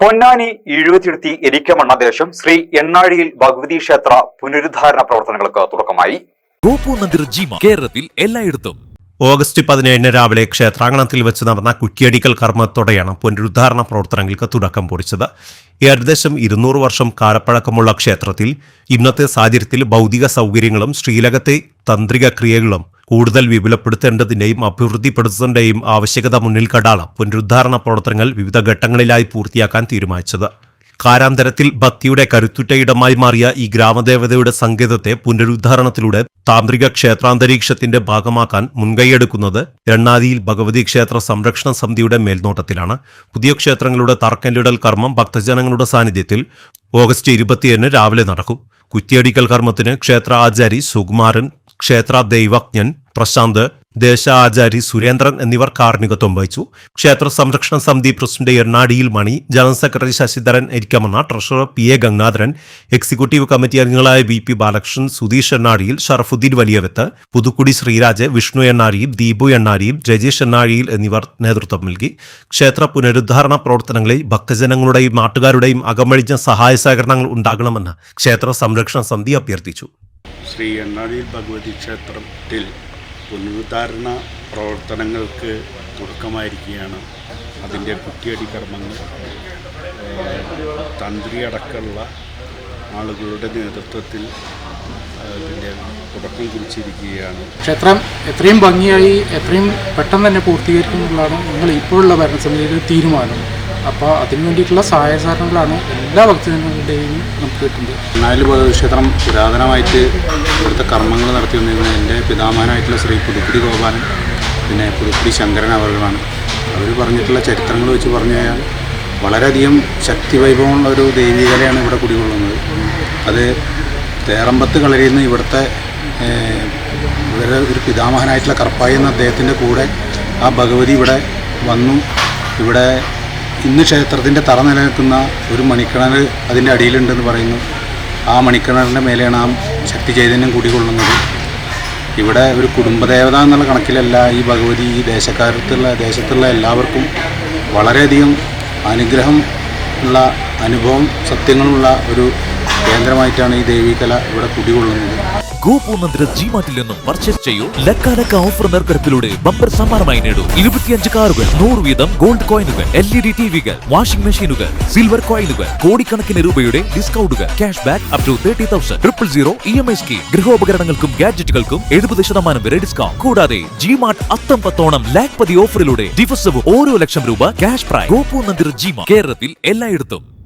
പൊന്നാനി എഴുപത്തിയെടുത്തി എരിക്കമണ്ണദേശം ശ്രീ എണ്ണാഴിയിൽ ഭഗവതി ക്ഷേത്ര പുനരുദ്ധാരണ പ്രവർത്തനങ്ങൾക്ക് തുടക്കമായി. കേരളത്തിൽ എല്ലായിടത്തും ഓഗസ്റ്റ് 17 രാവിലെ ക്ഷേത്രാങ്കണത്തിൽ വെച്ച് നടന്ന കുറ്റിയടിക്കൽ കർമ്മത്തോടെയാണ് പുനരുദ്ധാരണ പ്രവർത്തനങ്ങൾക്ക് തുടക്കം കുറിച്ചത്. ഏകദേശം 200 വർഷം കാലപ്പഴക്കമുള്ള ക്ഷേത്രത്തിൽ ഇന്നത്തെ സാഹചര്യത്തിൽ ഭൗതിക സൗകര്യങ്ങളും ശ്രീലകത്തെ തന്ത്രിക ക്രിയകളും കൂടുതൽ വിപുലപ്പെടുത്തേണ്ടതിന്റെയും അഭിവൃദ്ധിപ്പെടുത്തേണ്ടതിന്റെയും ആവശ്യകത മുന്നിൽ കണ്ടാണ് പുനരുദ്ധാരണ പ്രവർത്തനങ്ങൾ വിവിധ ഘട്ടങ്ങളിലായി പൂർത്തിയാക്കാൻ തീരുമാനിച്ചത്. കാരാന്തരത്തിൽ ഭക്തിയുടെ കരുത്തുറ്റ ഇടമായി മാറിയ ഈ ഗ്രാമദേവതയുടെ സങ്കേതത്തെ പുനരുദ്ധാരണത്തിലൂടെ താന്ത്രിക ക്ഷേത്രാന്തരീക്ഷത്തിന്റെ ഭാഗമാക്കാൻ മുൻകൈയെടുക്കുന്നത് എണ്ണാഴിയിൽ ഭഗവതി ക്ഷേത്ര സംരക്ഷണ സമിതിയുടെ മേൽനോട്ടത്തിലാണ്. പുതിയ ക്ഷേത്രങ്ങളുടെ തറക്കല്ലിടൽ കർമ്മം ഭക്തജനങ്ങളുടെ സാന്നിധ്യത്തിൽ ഓഗസ്റ്റ് 27 രാവിലെ നടക്കും. കുറ്റിയടിക്കൽ കർമ്മത്തിന് ക്ഷേത്ര ആചാരി സുകുമാരൻ, ക്ഷേത്ര ദൈവജ്ഞൻ പ്രശാന്ത്, ദേശാചാരി സുരേന്ദ്രൻ എന്നിവർ കാർമ്മികത്വം വഹിച്ചു. ക്ഷേത്ര സംരക്ഷണ സമിതി president Ennazhiyil Mani, general secretary Sasidharan Erikkamanna, treasurer PA Gangadharan, executive committee അംഗങ്ങളായ VP ബാലകൃഷ്ണൻ, സുധീഷ് എണ്ണാഴിയിൽ, ഷറഫുദ്ദീൻ വലിയവത്ത്, പുതുക്കുടി ശ്രീരാജ്, വിഷ്ണു എണ്ണാഴിയിൽ, ദീപു എണ്ണാഴിയിൽ, രജേഷ് എണ്ണാഴിയിൽ എന്നിവർ നേതൃത്വം നൽകി. ക്ഷേത്ര പുനരുദ്ധാരണ പ്രവർത്തനങ്ങളിൽ ഭക്തജനങ്ങളുടെയും നാട്ടുകാരുടെയും അകമഴിഞ്ഞ സഹായ സഹകരണങ്ങൾ ഉണ്ടാകണമെന്ന് ക്ഷേത്ര സംരക്ഷണ സമിതി അഭ്യർത്ഥിച്ചു. ശ്രീ എണ്ണാഴിയിൽ ഭഗവതി ക്ഷേത്രത്തിൽ പുനരുദ്ധാരണ പ്രവർത്തനങ്ങൾക്ക് തുടക്കമായിരിക്കുകയാണ്. അതിൻ്റെ കുറ്റിയടി കർമ്മങ്ങൾ തന്ത്രി അടക്കമുള്ള ആളുകളുടെ നേതൃത്വത്തിൽ അതിൻ്റെ തുടക്കം കുറിച്ചിരിക്കുകയാണ്. ക്ഷേത്രം എത്രയും ഭംഗിയായി എത്രയും പെട്ടെന്ന് തന്നെ പൂർത്തീകരിക്കുന്നതാണ് ഞങ്ങൾ ഇപ്പോഴുള്ള ഭരണസമിതിയുടെ തീരുമാനം. അപ്പോൾ അതിനു വേണ്ടിയിട്ടുള്ള സഹായ സഹകരണങ്ങളാണ് എല്ലാ ഭക്തജനങ്ങളുടെയും നമുക്ക് കിട്ടുന്നത്. എണ്ണാഴിയിൽ ഭഗവതി ക്ഷേത്രം പുരാതനമായിട്ട് ഇവിടുത്തെ കർമ്മങ്ങൾ നടത്തിക്കൊണ്ടിരുന്നത് എൻ്റെ പിതാമഹനായിട്ടുള്ള ശ്രീ പുതുക്കുടി ഗോപാലൻ, പിന്നെ പുതുക്കുടി ശങ്കരൻ അവരുകളാണ്. അവർ പറഞ്ഞിട്ടുള്ള ചരിത്രങ്ങൾ വെച്ച് പറഞ്ഞു കഴിഞ്ഞാൽ വളരെയധികം ശക്തി വൈഭവമുള്ള ഒരു ദൈവികലയാണ് ഇവിടെ കുടികൊള്ളുന്നത്. അത് തേറമ്പത്ത് കളരിയിൽ നിന്ന് ഇവിടുത്തെ ഒരു പിതാമഹനായിട്ടുള്ള കർപ്പായി എന്ന അദ്ദേഹത്തിൻ്റെ കൂടെ ആ ഭഗവതി ഇവിടെ വന്നു. ഇവിടെ ഇന്ന് ക്ഷേത്രത്തിൻ്റെ തറ നിലനിൽക്കുന്ന ഒരു മണിക്കിണർ അതിൻ്റെ അടിയിലുണ്ടെന്ന് പറയുന്നു. ആ മണിക്കിണറിൻ്റെ മേലെയാണ് ആ ശക്തി ചൈതന്യം കൂടിക്കൊള്ളുന്നത്. ഇവിടെ ഒരു കുടുംബദേവത എന്നുള്ള കണക്കിലല്ല ഈ ഭഗവതി ഈ ദേശത്തുള്ള എല്ലാവർക്കും വളരെയധികം അനുഗ്രഹം ഉള്ള അനുഭവം സത്യങ്ങളുള്ള ഒരു കേന്ദ്രമായിട്ടാണ് ഈ ദേവീകല ഇവിടെ കുടികൊള്ളുന്നത്. ഗോപൂർണ്ണ ജിമാർട്ടിൽ നിന്നും പർച്ചേസ് ചെയ്യൂ. ലക്കാലക്ക ഓഫർ നറുക്കെടുപ്പിലൂടെ ബമ്പർ സമ്മാനമായി നേടൂ. 25 കാറുകൾ, 100 വീതം ഗോൾഡ് കോയിനുകൾ, LED TVകൾ, വാഷിംഗ് മെഷീനുകൾ, സിൽവർ കോയിനുകൾ, കോടിക്കണക്കിന് രൂപയുടെ ഡിസ്കൗണ്ടുകൾ, cash back up to 30,000, 000 EMI scheme, ഗൃഹോപകരണങ്ങൾക്കും ഗാഡ്ജറ്റുകൾക്കും 70% വരെ ഡിസ്കൗണ്ട്. കൂടാതെ ജിമാർട്ട് അത്തം പത്തോണം ലാഖ്പതി ഓഫറിലൂടെ ദിവസവും ഓരോ ലക്ഷം രൂപ ക്യാഷ് പ്രൈസ്. ഗോപൂർണ്ണ ജിമാർട്ട് കേരളത്തിൽ എല്ലായിടത്തും.